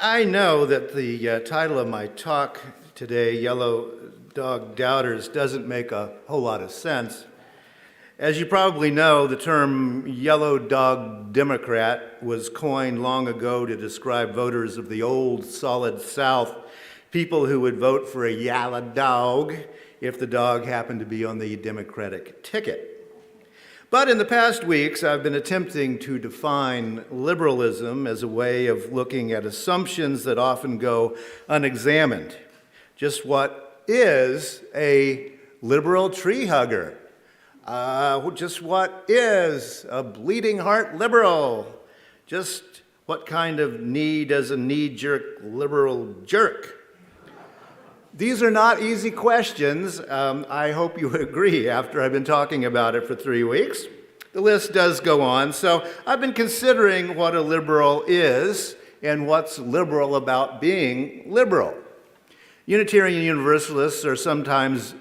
I know that the title of my talk today, Yellow Dog Doubters, doesn't make a whole lot of sense. As you probably know, the term yellow dog Democrat was coined long ago to describe voters of the old solid South, people who would vote for a yellow dog if the dog happened to be on the Democratic ticket. But in the past weeks, I've been attempting to define liberalism as a way of looking at assumptions that often go unexamined. Just what is a liberal tree hugger? Just what is a bleeding heart liberal? Just what kind of knee does a knee-jerk liberal jerk? These are not easy questions. I hope you agree after I've been talking about it for 3 weeks. The list does go on. So I've been considering what a liberal is and what's liberal about being liberal. Unitarian Universalists are sometimes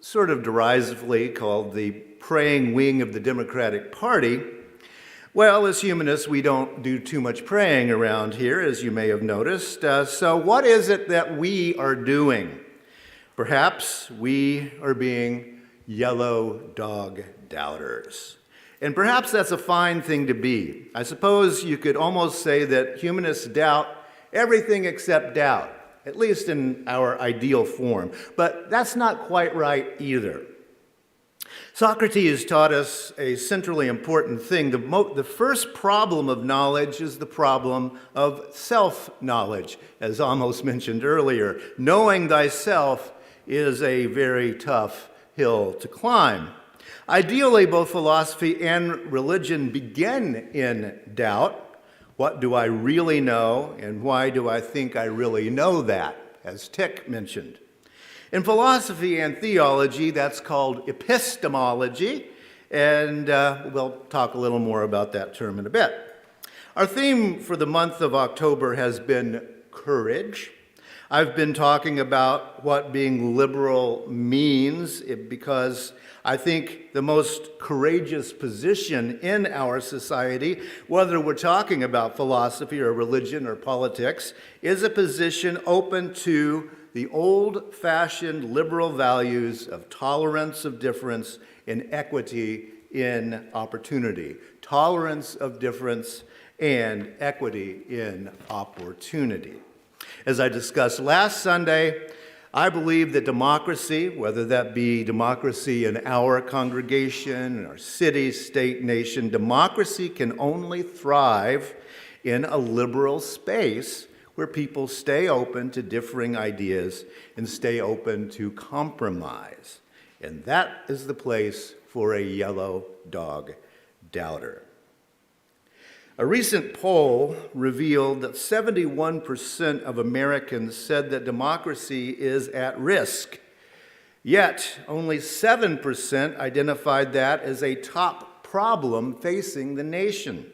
sort of derisively called the praying wing of the Democratic Party. Well, as humanists, we don't do too much praying around here, as you may have noticed. So what is it that we are doing? Perhaps we are being yellow dog doubters. And perhaps that's a fine thing to be. I suppose you could almost say that humanists doubt everything except doubt, at least in our ideal form. But that's not quite right either. Socrates taught us a centrally important thing. The first problem of knowledge is the problem of self-knowledge, as Amos mentioned earlier. Knowing thyself is a very tough hill to climb. Ideally, both philosophy and religion begin in doubt. What do I really know, and why do I think I really know that, as Tick mentioned. In philosophy and theology, that's called epistemology, and we'll talk a little more about that term in a bit. Our theme for the month of October has been courage. I've been talking about what being liberal means because I think the most courageous position in our society, whether we're talking about philosophy or religion or politics, is a position open to the old-fashioned liberal values of tolerance of difference and equity in opportunity. Tolerance of difference and equity in opportunity. As I discussed last Sunday, I believe that democracy, whether that be democracy in our congregation, in our city, state, nation, democracy can only thrive in a liberal space where people stay open to differing ideas and stay open to compromise. And that is the place for a yellow dog doubter. A recent poll revealed that 71% of Americans said that democracy is at risk. Yet, only 7% identified that as a top problem facing the nation.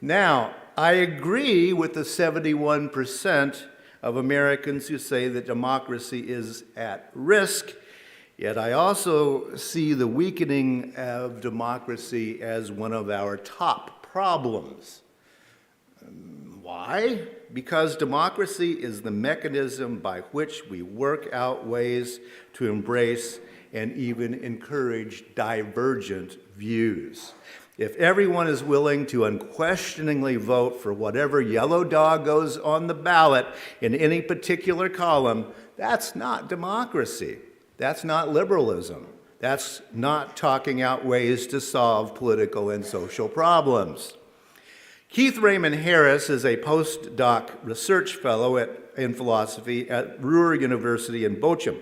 Now, I agree with the 71% of Americans who say that democracy is at risk, yet I also see the weakening of democracy as one of our top problems. Why? Because democracy is the mechanism by which we work out ways to embrace and even encourage divergent views. If everyone is willing to unquestioningly vote for whatever yellow dog goes on the ballot in any particular column, that's not democracy. That's not liberalism. That's not talking out ways to solve political and social problems. Keith Raymond Harris is a postdoc research fellow in philosophy at Ruhr University in Bochum.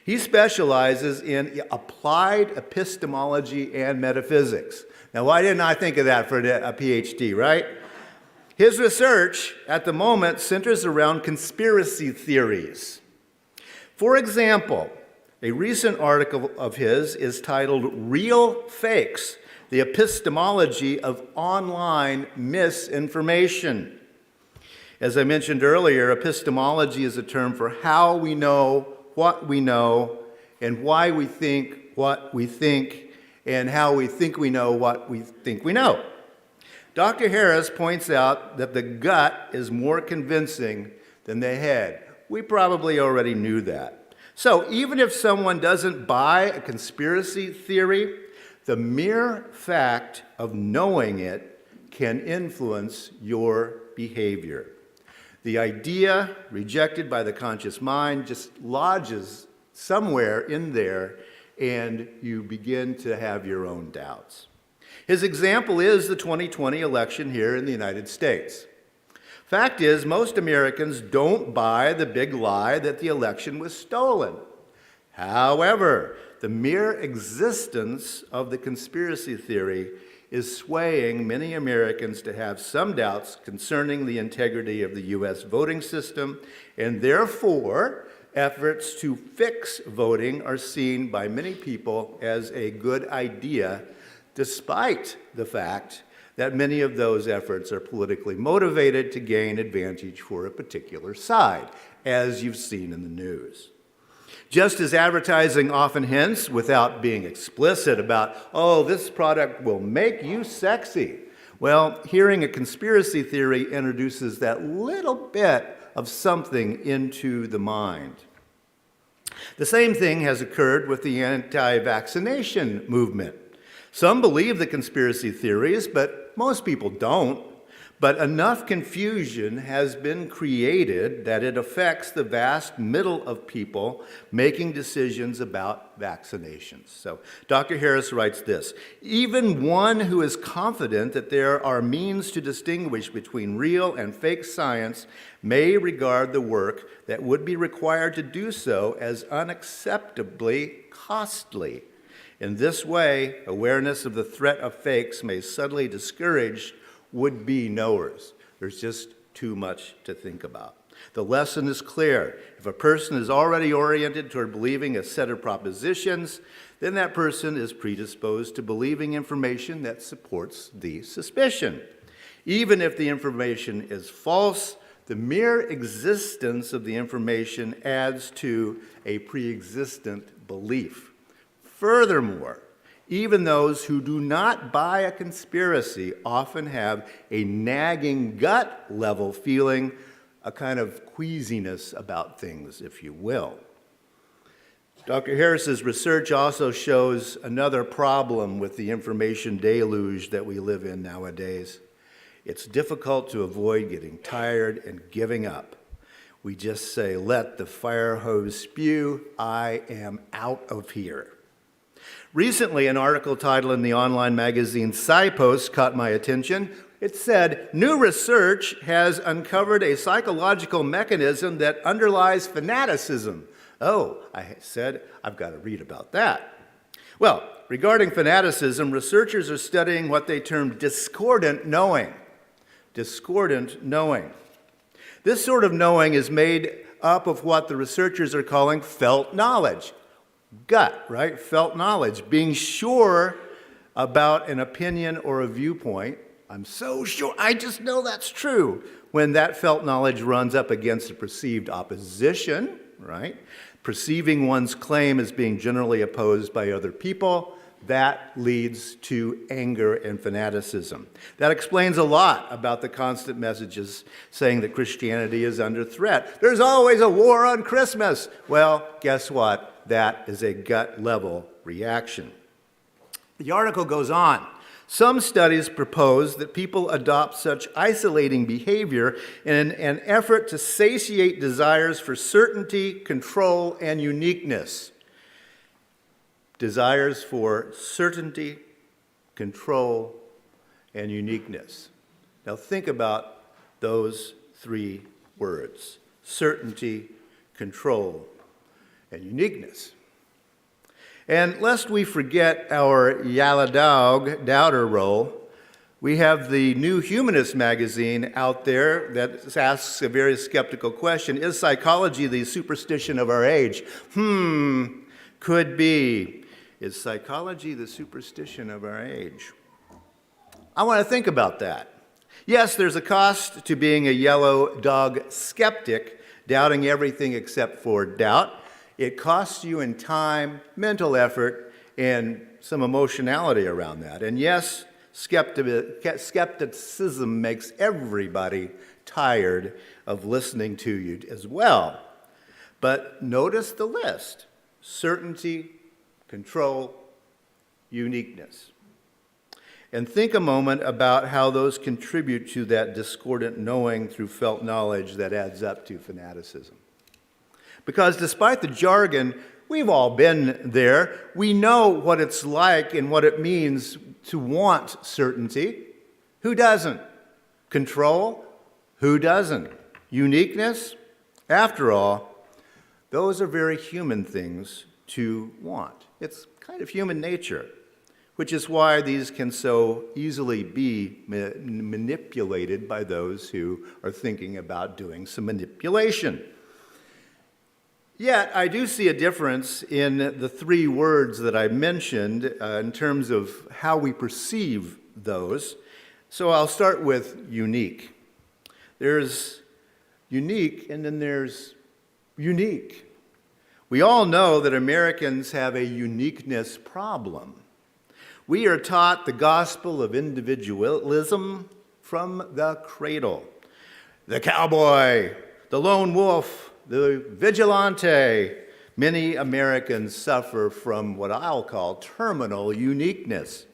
He specializes in applied epistemology and metaphysics. Now, why didn't I think of that for a PhD, right? His research at the moment centers around conspiracy theories. For example, a recent article of his is titled "Real Fakes: The Epistemology of Online Misinformation." As I mentioned earlier, epistemology is a term for how we know what we know and why we think what we think and how we think we know what we think we know. Dr. Harris points out that the gut is more convincing than the head. We probably already knew that. So even if someone doesn't buy a conspiracy theory, the mere fact of knowing it can influence your behavior. The idea, rejected by the conscious mind, just lodges somewhere in there, and you begin to have your own doubts. His example is the 2020 election here in the United States. Fact is, most Americans don't buy the big lie that the election was stolen. However, the mere existence of the conspiracy theory is swaying many Americans to have some doubts concerning the integrity of the U.S. voting system, and therefore, efforts to fix voting are seen by many people as a good idea, despite the fact that many of those efforts are politically motivated to gain advantage for a particular side, as you've seen in the news. Just as advertising often hints, without being explicit about, oh, this product will make you sexy, well, hearing a conspiracy theory introduces that little bit of something into the mind. The same thing has occurred with the anti-vaccination movement. Some believe the conspiracy theories, but most people don't. But enough confusion has been created that it affects the vast middle of people making decisions about vaccinations. So Dr. Harris writes this: even one who is confident that there are means to distinguish between real and fake science may regard the work that would be required to do so as unacceptably costly. In this way, awareness of the threat of fakes may subtly discourage would-be knowers. There's just too much to think about. The lesson is clear. If a person is already oriented toward believing a set of propositions, then that person is predisposed to believing information that supports the suspicion. Even if the information is false, the mere existence of the information adds to a pre-existent belief. Furthermore, even those who do not buy a conspiracy often have a nagging gut-level feeling, a kind of queasiness about things, if you will. Dr. Harris's research also shows another problem with the information deluge that we live in nowadays. It's difficult to avoid getting tired and giving up. We just say, let the fire hose spew, I am out of here. Recently, an article titled in the online magazine SciPost caught my attention. It said, new research has uncovered a psychological mechanism that underlies fanaticism. Oh, I said, I've got to read about that. Well, regarding fanaticism, researchers are studying what they term discordant knowing. Discordant knowing. This sort of knowing is made up of what the researchers are calling felt knowledge. Gut, right? Felt knowledge. Being sure about an opinion or a viewpoint. I'm so sure, I just know that's true. When that felt knowledge runs up against a perceived opposition, right? Perceiving one's claim as being generally opposed by other people, that leads to anger and fanaticism. That explains a lot about the constant messages saying that Christianity is under threat. There's always a war on Christmas. Well, guess what? That is a gut-level reaction. The article goes on. Some studies propose that people adopt such isolating behavior in an effort to satiate desires for certainty, control, and uniqueness. Desires for certainty, control, and uniqueness. Now think about those three words: certainty, control, and uniqueness. And lest we forget our Yalla Dog doubter role, we have the new Humanist magazine out there that asks a very skeptical question: is psychology the superstition of our age? Could be. Is psychology the superstition of our age? I want to think about that. Yes, there's a cost to being a yellow dog skeptic, doubting everything except for doubt. It costs you in time, mental effort, and some emotionality around that. And yes, Skepticism makes everybody tired of listening to you as well. But notice the list: certainty, control, uniqueness. And think a moment about how those contribute to that discordant knowing through felt knowledge that adds up to fanaticism. Because despite the jargon, we've all been there. We know what it's like and what it means to want certainty. Who doesn't? Control? Who doesn't? Uniqueness? After all, those are very human things to want. It's kind of human nature, which is why these can so easily be manipulated by those who are thinking about doing some manipulation. Yet, I do see a difference in the three words that I mentioned in terms of how we perceive those. So I'll start with unique. There's unique, and then there's unique. We all know that Americans have a uniqueness problem. We are taught the gospel of individualism from the cradle. The cowboy, the lone wolf, the vigilante. Many Americans suffer from what I'll call terminal uniqueness.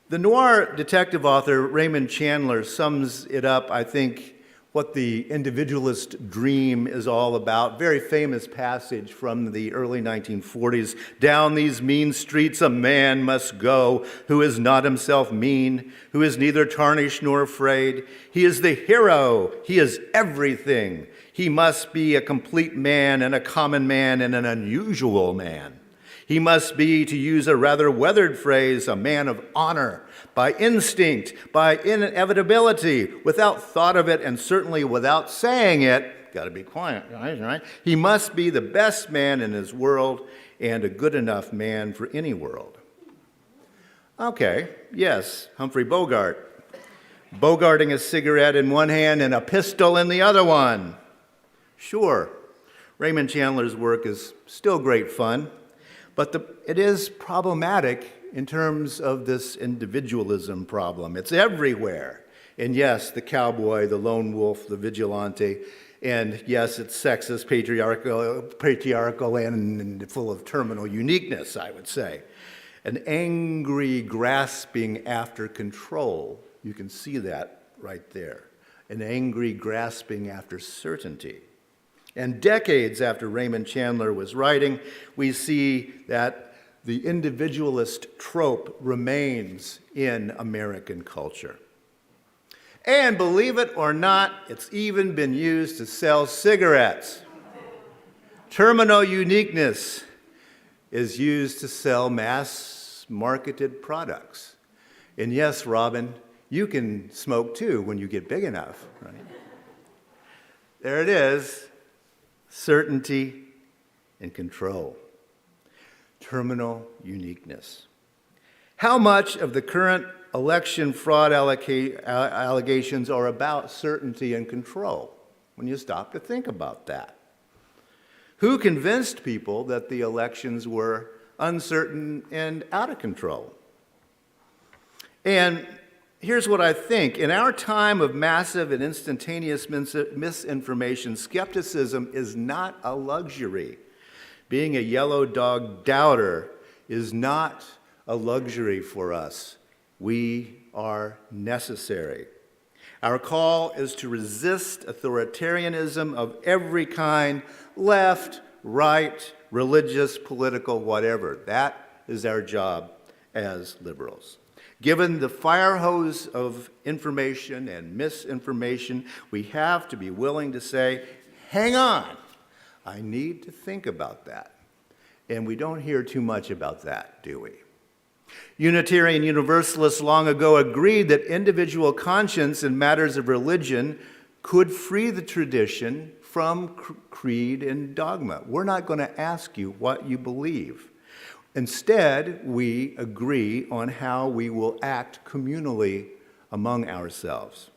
The noir detective author Raymond Chandler sums it up, I think, what the individualist dream is all about. Very famous passage from the early 1940s. Down these mean streets a man must go who is not himself mean, who is neither tarnished nor afraid. He is the hero. He is everything. He must be a complete man and a common man and an unusual man. He must be, to use a rather weathered phrase, a man of honor, by instinct, by inevitability, without thought of it, and certainly without saying it. Got to be quiet, guys, right? He must be the best man in his world and a good enough man for any world. Okay, yes, Humphrey Bogart. Bogarting a cigarette in one hand and a pistol in the other one. Sure, Raymond Chandler's work is still great fun, but it is problematic in terms of this individualism problem. It's everywhere. And yes, the cowboy, the lone wolf, the vigilante, and yes, it's sexist, patriarchal, and full of terminal uniqueness, I would say. An angry grasping after control. You can see that right there. An angry grasping after certainty. And decades after Raymond Chandler was writing, we see that the individualist trope remains in American culture. And believe it or not, it's even been used to sell cigarettes. Terminal uniqueness is used to sell mass-marketed products. And yes, Robin, you can smoke too when you get big enough, right? There it is. Certainty and control. Terminal uniqueness. How much of the current election fraud allegations are about certainty and control? When you stop to think about that. Who convinced people that the elections were uncertain and out of control? And here's what I think. In our time of massive and instantaneous misinformation, skepticism is not a luxury. Being a yellow dog doubter is not a luxury for us. We are necessary. Our call is to resist authoritarianism of every kind, left, right, religious, political, whatever. That is our job as liberals. Given the fire hose of information and misinformation, we have to be willing to say, hang on, I need to think about that. And we don't hear too much about that, do we? Unitarian Universalists long ago agreed that individual conscience in matters of religion could free the tradition from creed and dogma. We're not going to ask you what you believe. Instead, we agree on how we will act communally among ourselves.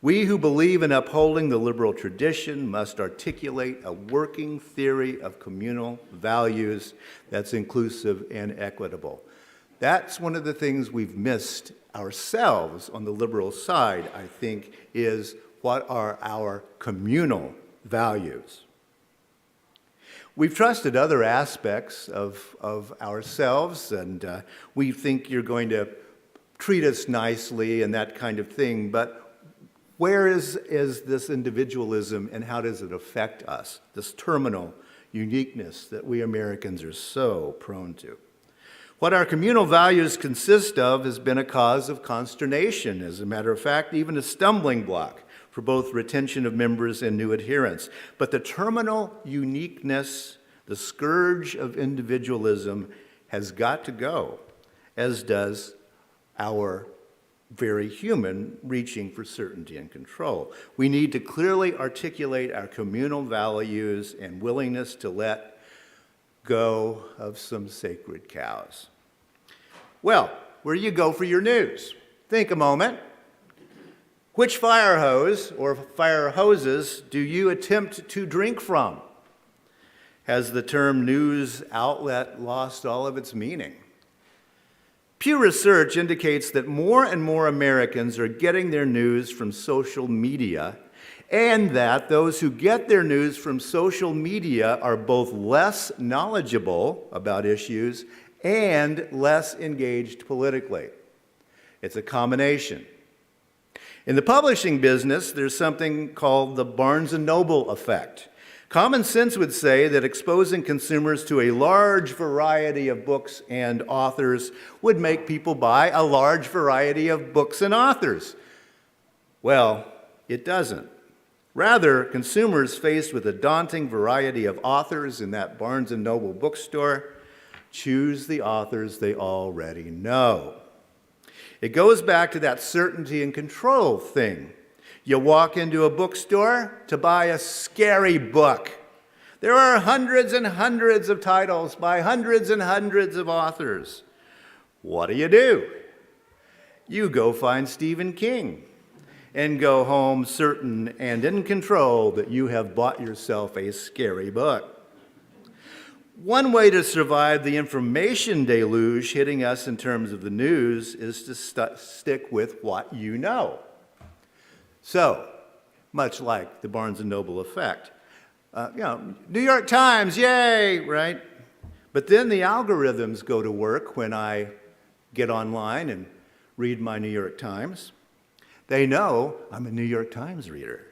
We who believe in upholding the liberal tradition must articulate a working theory of communal values that's inclusive and equitable. That's one of the things we've missed ourselves on the liberal side, I think, is what are our communal values. We've trusted other aspects of ourselves, and we think you're going to treat us nicely and that kind of thing, but where is this individualism and how does it affect us, this terminal uniqueness that we Americans are so prone to? What our communal values consist of has been a cause of consternation, as a matter of fact, even a stumbling block for both retention of members and new adherents. But the terminal uniqueness, the scourge of individualism, has got to go, as does our very human reaching for certainty and control. We need to clearly articulate our communal values and willingness to let go of some sacred cows. Well, where do you go for your news? Think a moment. Which fire hose or fire hoses do you attempt to drink from? Has the term news outlet lost all of its meaning? Pew Research indicates that more and more Americans are getting their news from social media, and that those who get their news from social media are both less knowledgeable about issues and less engaged politically. It's a combination. In the publishing business, there's something called the Barnes & Noble effect. Common sense would say that exposing consumers to a large variety of books and authors would make people buy a large variety of books and authors. Well, it doesn't. Rather, consumers faced with a daunting variety of authors in that Barnes & Noble bookstore choose the authors they already know. It goes back to that certainty and control thing. You walk into a bookstore to buy a scary book. There are hundreds and hundreds of titles by hundreds and hundreds of authors. What do? You go find Stephen King and go home certain and in control that you have bought yourself a scary book. One way to survive the information deluge hitting us in terms of the news is to stick with what you know. So, much like the Barnes & Noble effect. New York Times, yay, right? But then the algorithms go to work when I get online and read my New York Times. They know I'm a New York Times reader.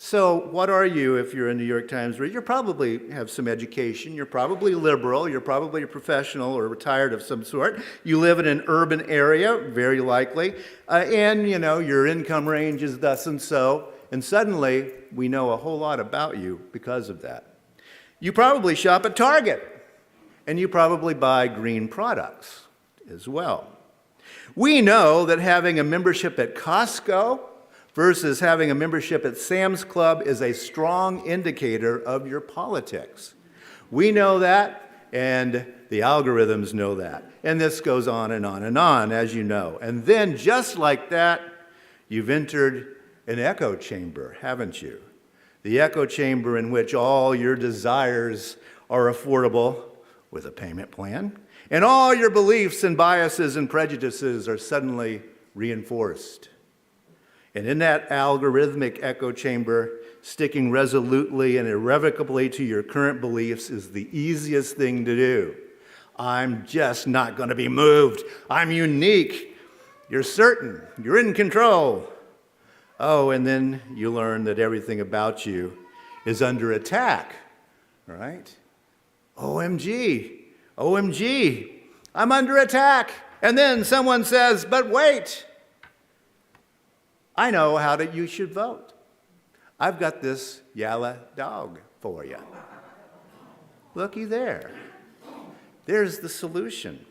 So what are you if you're a New York Times reader? You probably have some education. You're probably liberal. You're probably a professional or retired of some sort. You live in an urban area, very likely. And, your income range is thus and so. And suddenly, we know a whole lot about you because of that. You probably shop at Target. And you probably buy green products as well. We know that having a membership at Costco versus having a membership at Sam's Club is a strong indicator of your politics. We know that, and the algorithms know that. And this goes on and on and on, as you know. And then, just like that, you've entered an echo chamber, haven't you? The echo chamber in which all your desires are affordable with a payment plan, and all your beliefs and biases and prejudices are suddenly reinforced. And in that algorithmic echo chamber, sticking resolutely and irrevocably to your current beliefs is the easiest thing to do. I'm just not going to be moved. I'm unique. You're certain. You're in control. Oh, and then you learn that everything about you is under attack, right? OMG, I'm under attack. And then someone says, but wait. I know how you should vote. I've got this yellow dog for you. Looky there. There's the solution.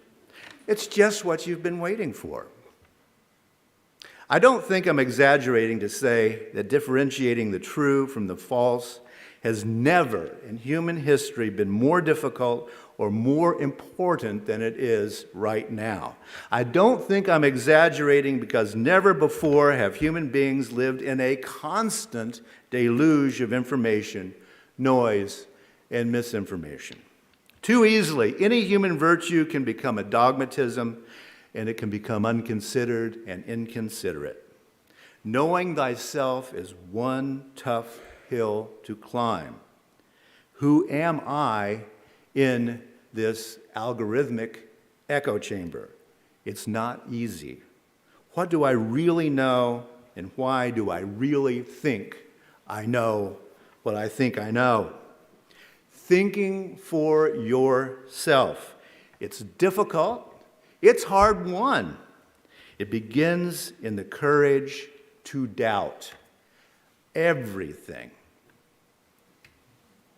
It's just what you've been waiting for. I don't think I'm exaggerating to say that differentiating the true from the false has never in human history been more difficult or more important than it is right now. I don't think I'm exaggerating because never before have human beings lived in a constant deluge of information, noise, and misinformation. Too easily, any human virtue can become a dogmatism, and it can become unconsidered and inconsiderate. Knowing thyself is one tough hill to climb. Who am I in this algorithmic echo chamber? It's not easy. What do I really know, and why do I really think I know what I think I know? Thinking for yourself. It's difficult. It's hard won. It begins in the courage to doubt everything.